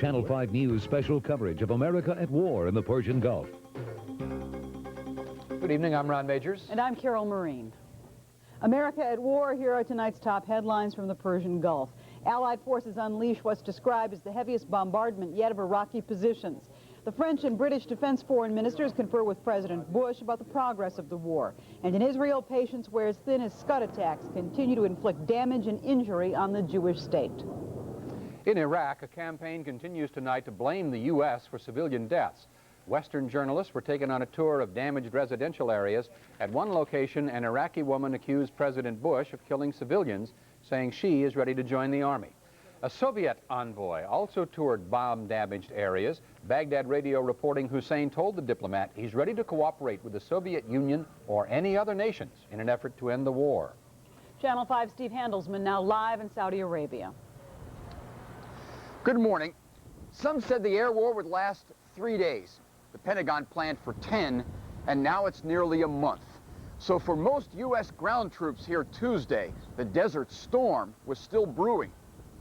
Channel 5 News special coverage of America at war in the Persian Gulf. Good evening, I'm Ron Majors. And I'm Carol Marine. America at war, here are tonight's top headlines from the Persian Gulf. Allied forces unleash what's described as the heaviest bombardment yet of Iraqi positions. The French and British defense foreign ministers confer with President Bush about the progress of the war. And in Israel, patience wears thin as Scud attacks continue to inflict damage and injury on the Jewish state. In Iraq, a campaign continues tonight to blame the U.S. for civilian deaths. Western journalists were taken on a tour of damaged residential areas. At one location, an Iraqi woman accused President Bush of killing civilians, saying she is ready to join the army. A Soviet envoy also toured bomb-damaged areas. Baghdad radio reporting Hussein told the diplomat he's ready to cooperate with the Soviet Union or any other nations in an effort to end the war. Channel 5's Steve Handelsman now live in Saudi Arabia. Good morning. Some said the air war would last 3 days. The Pentagon planned for 10, and now it's nearly a month. So for most U.S. ground troops here Tuesday, the Desert Storm was still brewing.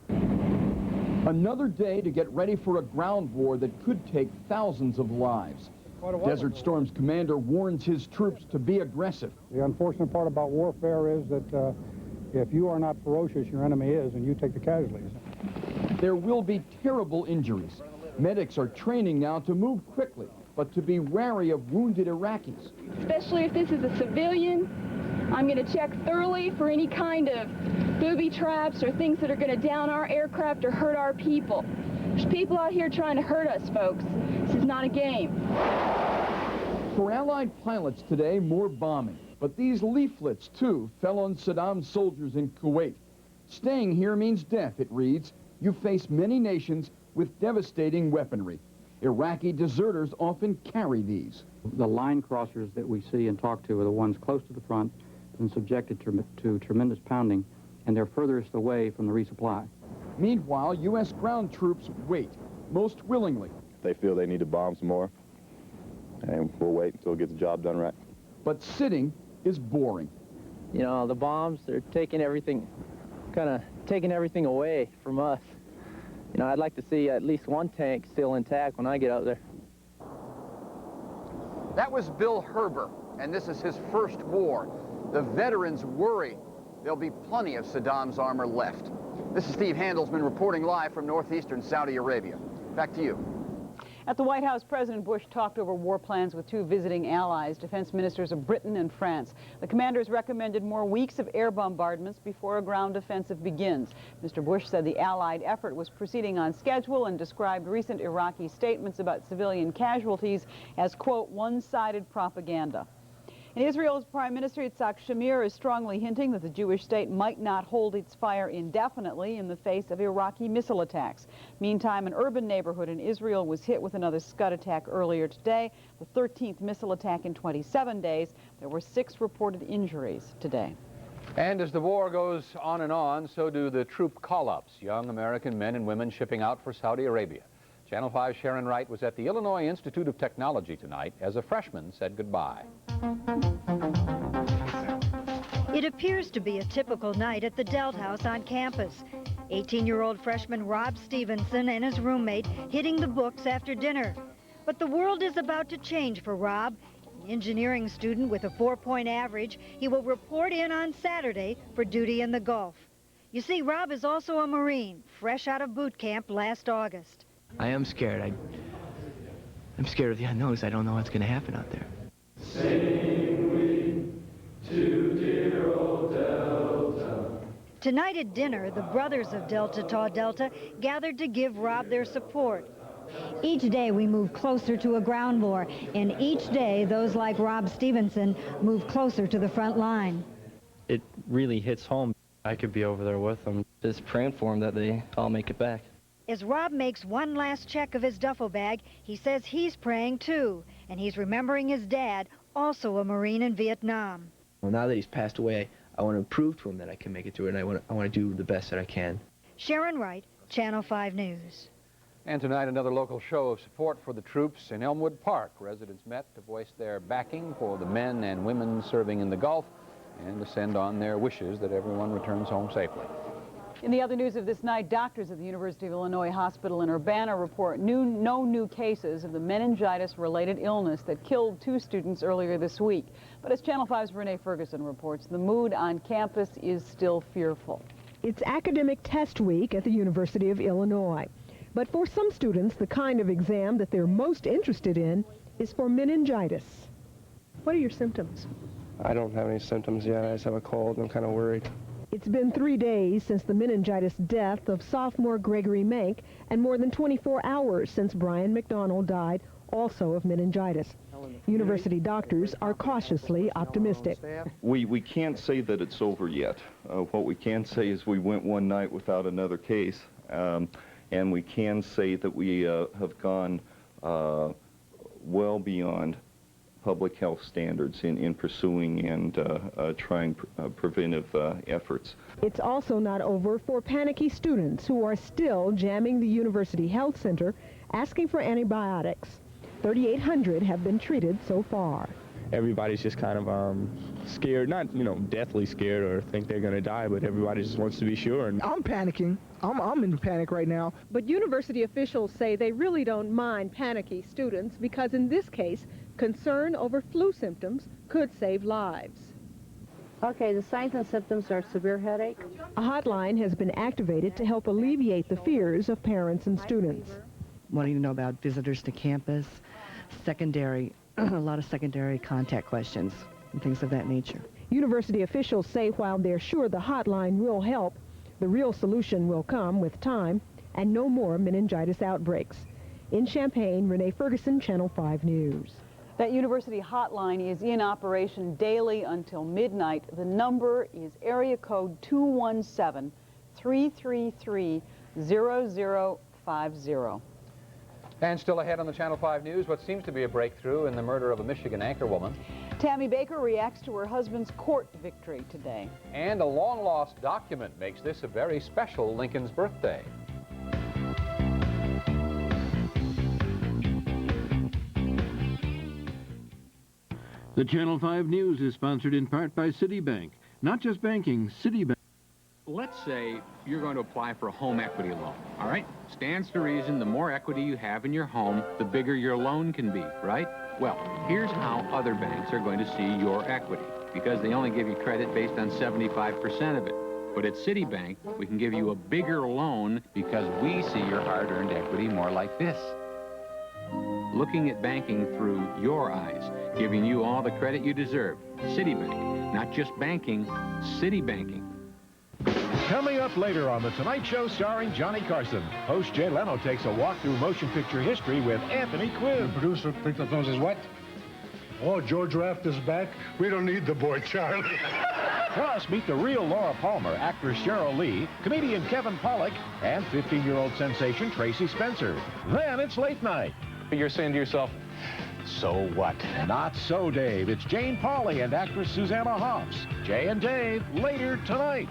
Another day to get ready for a ground war that could take thousands of lives. Desert Storm's commander warns his troops to be aggressive. The unfortunate part about warfare is that if you are not ferocious, your enemy is, and you take the casualties. There will be terrible injuries. Medics are training now to move quickly, but to be wary of wounded Iraqis. Especially if this is a civilian, I'm going to check thoroughly for any kind of booby traps or things that are going to down our aircraft or hurt our people. There's people out here trying to hurt us, folks. This is not a game. For Allied pilots today, more bombing. But these leaflets, too, fell on Saddam's soldiers in Kuwait. Staying here means death, it reads. You face many nations with devastating weaponry. Iraqi deserters often carry these. The line crossers that we see and talk to are the ones close to the front and subjected to tremendous pounding, and they're furthest away from the resupply. Meanwhile, U.S. ground troops wait, most willingly. They feel they need to bomb some more, and we'll wait until it gets the job done right. But sitting is boring. You know, the bombs, they're taking everything, kind of taking everything away from us. You know, I'd like to see at least one tank still intact when I get out there. That was Bill Herber, and this is his first war. The veterans worry there'll be plenty of Saddam's armor left. This is Steve Handelsman reporting live from northeastern Saudi Arabia. Back to you. At the White House, President Bush talked over war plans with two visiting allies, defense ministers of Britain and France. The commanders recommended more weeks of air bombardments before a ground offensive begins. Mr. Bush said the Allied effort was proceeding on schedule and described recent Iraqi statements about civilian casualties as, quote, one-sided propaganda. And Israel's Prime Minister Yitzhak Shamir is strongly hinting that the Jewish state might not hold its fire indefinitely in the face of Iraqi missile attacks. Meantime, an urban neighborhood in Israel was hit with another Scud attack earlier today, the 13th missile attack in 27 days. There were 6 reported injuries today. And as the war goes on, so do the troop call-ups, young American men and women shipping out for Saudi Arabia. Channel 5's Sharon Wright was at the Illinois Institute of Technology tonight as a freshman said goodbye. It appears to be a typical night at the Delt House on campus. 18-year-old freshman Rob Stevenson and his roommate hitting the books after dinner. But the world is about to change for Rob. An engineering student with a 4-point average, he will report in on Saturday for duty in the Gulf. You see, Rob is also a Marine, fresh out of boot camp last August. I am scared. I'm scared of the unknowns. I don't know what's going to happen out there. Sing we to dear old Delta. Tonight at dinner, the brothers of Delta Tau Delta gathered to give Rob their support. Each day we move closer to a ground war, and each day those like Rob Stevenson move closer to the front line. It really hits home. I could be over there with them, just praying for them that they all make it back. As Rob makes one last check of his duffel bag, he says he's praying too, and he's remembering his dad, also a Marine in Vietnam. Well, now that he's passed away, I want to prove to him that I can make it through it, and I want to do the best that I can. Sharon Wright, Channel 5 News. And tonight, another local show of support for the troops in Elmwood Park. Residents met to voice their backing for the men and women serving in the Gulf and to send on their wishes that everyone returns home safely. In the other news of this night, doctors at the University of Illinois Hospital in Urbana report no new cases of the meningitis-related illness that killed 2 students earlier this week. But as Channel 5's Renee Ferguson reports, the mood on campus is still fearful. It's academic test week at the University of Illinois. But for some students, the kind of exam that they're most interested in is for meningitis. What are your symptoms? I don't have any symptoms yet. I just have a cold. I'm kind of worried. It's been 3 days since the meningitis death of sophomore Gregory Mank and more than 24 hours since Brian McDonald died, also of meningitis. University doctors are cautiously optimistic. We can't say that it's over yet. What we can say is we went one night without another case, and we can say that we have gone well beyond public health standards in pursuing and trying preventive efforts. It's also not over for panicky students who are still jamming the University Health Center asking for antibiotics. 3,800 have been treated so far. Everybody's just kind of scared, not, deathly scared or think they're going to die, but everybody just wants to be sure. And I'm panicking. I'm in panic right now. But university officials say they really don't mind panicky students because in this case, concern over flu symptoms could save lives. Okay, the signs and symptoms are severe headache. A hotline has been activated to help alleviate the fears of parents and students. Wanting to know about visitors to campus, a lot of secondary contact questions and things of that nature. University officials say while they're sure the hotline will help, the real solution will come with time and no more meningitis outbreaks. In Champaign, Renee Ferguson, Channel 5 News. That university hotline is in operation daily until midnight. The number is area code 217-333-0050. And still ahead on the Channel 5 News, what seems to be a breakthrough in the murder of a Michigan anchorwoman. Tammy Bakker reacts to her husband's court victory today. And a long-lost document makes this a very special Lincoln's birthday. The Channel 5 News is sponsored in part by Citibank. Not just banking, Citibank. Let's say you're going to apply for a home equity loan, all right? Stands to reason the more equity you have in your home, the bigger your loan can be, right? Well, here's how other banks are going to see your equity, because they only give you credit based on 75% of it. But at Citibank, we can give you a bigger loan because we see your hard-earned equity more like this. Looking at banking through your eyes, giving you all the credit you deserve. Citibank, not just banking, Citibanking. Coming up later on The Tonight Show starring Johnny Carson, host Jay Leno takes a walk through motion picture history with Anthony Quinn. The producer picked up and says, what? Oh, George Raft is back? We don't need the boy, Charlie. Plus, meet the real Laura Palmer, actress Cheryl Lee, comedian Kevin Pollak, and 15-year-old sensation Tracy Spencer. Then it's late night. You're saying to yourself, so what? Not so, Dave. It's Jane Pauley and actress Susanna Hoffs. Jay and Dave, later tonight.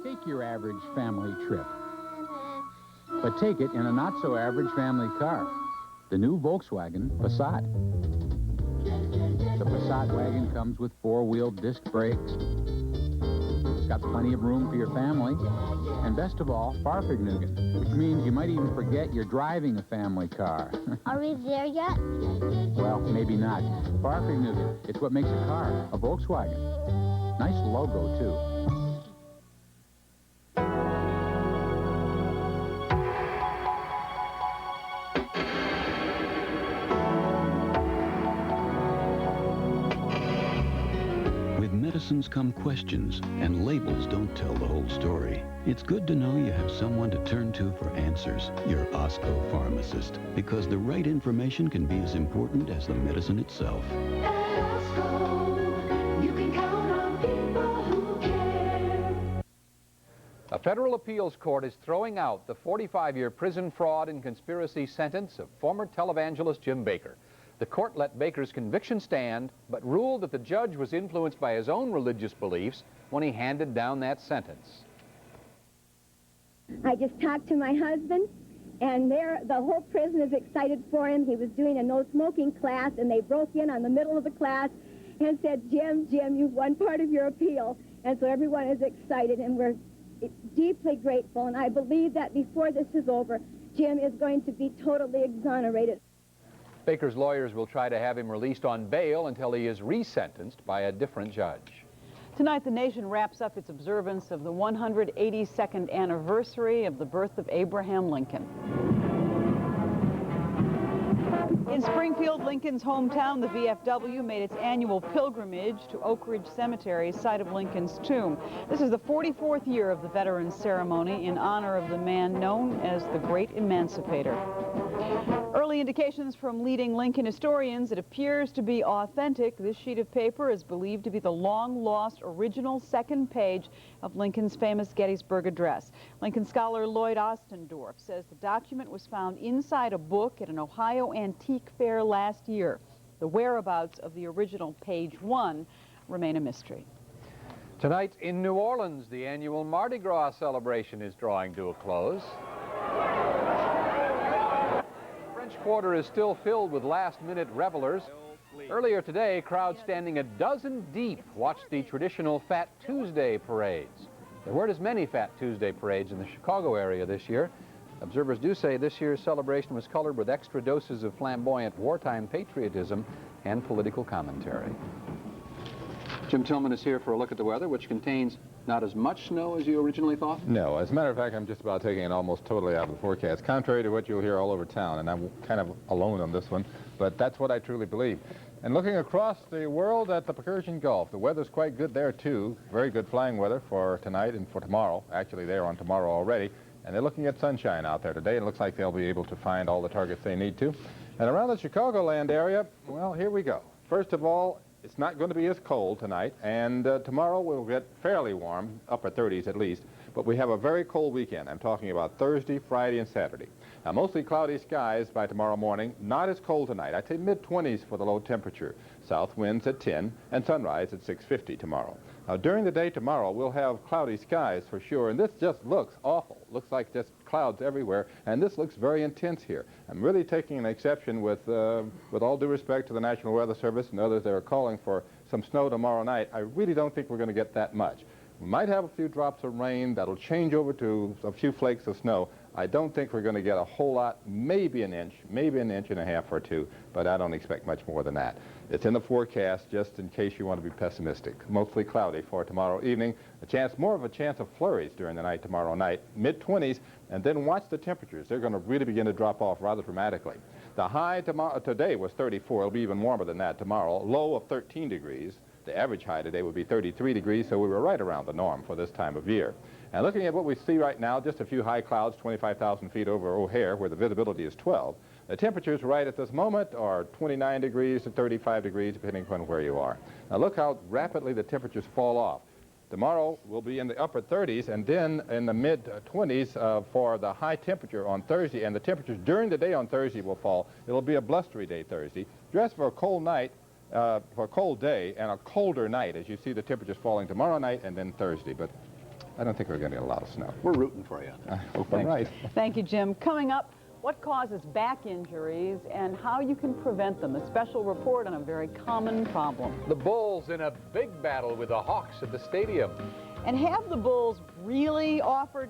Take your average family trip, but take it in a not-so-average family car, the new Volkswagen Passat. The Passat wagon comes with 4-wheel disc brakes. It's got plenty of room for your family, and best of all, Farfignugan, which means you might even forget you're driving a family car. Are we there yet? Well, maybe not. Farfignugan, it's what makes a car, a Volkswagen. Nice logo, too. Medicines come questions, and labels don't tell the whole story. It's good to know you have someone to turn to for answers, your Osco pharmacist, because the right information can be as important as the medicine itself. At Osco, you can count on people who care. A federal appeals court is throwing out the 45-year prison fraud and conspiracy sentence of former televangelist Jim Bakker. The court let Bakker's conviction stand, but ruled that the judge was influenced by his own religious beliefs when he handed down that sentence. I just talked to my husband, and the whole prison is excited for him. He was doing a no-smoking class, and they broke in on the middle of the class and said, Jim, you've won part of your appeal. And so everyone is excited, and we're deeply grateful, and I believe that before this is over, Jim is going to be totally exonerated. Bakker's lawyers will try to have him released on bail until he is resentenced by a different judge. Tonight, the nation wraps up its observance of the 182nd anniversary of the birth of Abraham Lincoln. In Springfield, Lincoln's hometown, the VFW made its annual pilgrimage to Oak Ridge Cemetery, site of Lincoln's tomb. This is the 44th year of the Veterans Ceremony in honor of the man known as the Great Emancipator. Early indications from leading Lincoln historians, it appears to be authentic. This sheet of paper is believed to be the long-lost original second page of Lincoln's famous Gettysburg Address. Lincoln scholar Lloyd Ostendorf says the document was found inside a book at an Ohio antique fair last year. The whereabouts of the original page 1 remain a mystery. Tonight in New Orleans, the annual Mardi Gras celebration is drawing to a close. Quarter is still filled with last-minute revelers. Earlier today, crowds standing a dozen deep watched the traditional Fat Tuesday parades. There weren't as many Fat Tuesday parades in the Chicago area this year. Observers do say this year's celebration was colored with extra doses of flamboyant wartime patriotism and political commentary. Jim Tilmon is here for a look at the weather, which contains not as much snow as you originally thought? No. As a matter of fact, I'm just about taking it almost totally out of the forecast, contrary to what you'll hear all over town, and I'm kind of alone on this one, but that's what I truly believe. And looking across the world at the Persian Gulf, the weather's quite good there, too. Very good flying weather for tonight and for tomorrow. Actually, they're on tomorrow already, and they're looking at sunshine out there today. It looks like they'll be able to find all the targets they need to. And around the Chicagoland area, well, here we go. First of all, it's not going to be as cold tonight, and tomorrow we'll get fairly warm, upper 30s at least, but we have a very cold weekend. I'm talking about Thursday, Friday, and Saturday. Now, mostly cloudy skies by tomorrow morning, not as cold tonight. I'd say mid-20s for the low temperature. South winds at 10, and sunrise at 6:50 tomorrow. Now, during the day tomorrow, we'll have cloudy skies for sure, and this just looks awful. Looks like just clouds everywhere, and this looks very intense here. I'm really taking an exception with all due respect to the National Weather Service and others that are calling for some snow tomorrow night. I really don't think we're going to get that much. We might have a few drops of rain that'll change over to a few flakes of snow. I don't think we're going to get a whole lot, maybe an inch and a half or two, but I don't expect much more than that. It's in the forecast just in case you want to be pessimistic. Mostly cloudy for tomorrow evening. More of a chance of flurries during the night tomorrow night, mid-20s, and then watch the temperatures. They're going to really begin to drop off rather dramatically. The high today was 34. It'll be even warmer than that tomorrow. Low of 13 degrees. The average high today would be 33 degrees, so we were right around the norm for this time of year. And looking at what we see right now, just a few high clouds, 25,000 feet over O'Hare, where the visibility is 12. The temperatures right at this moment are 29 degrees to 35 degrees, depending upon where you are. Now look how rapidly the temperatures fall off. Tomorrow we'll be in the upper 30s and then in the mid-20s for the high temperature on Thursday, and the temperatures during the day on Thursday will fall. It'll be a blustery day Thursday. Dress for a cold night, for a cold day and a colder night as you see the temperatures falling tomorrow night and then Thursday, but I don't think we're going to get a lot of snow. We're rooting for you. I hope I'm right. Thank you, Jim. Coming up, what causes back injuries and how you can prevent them. A special report on a very common problem. The Bulls in a big battle with the Hawks at the stadium. And have the Bulls really offered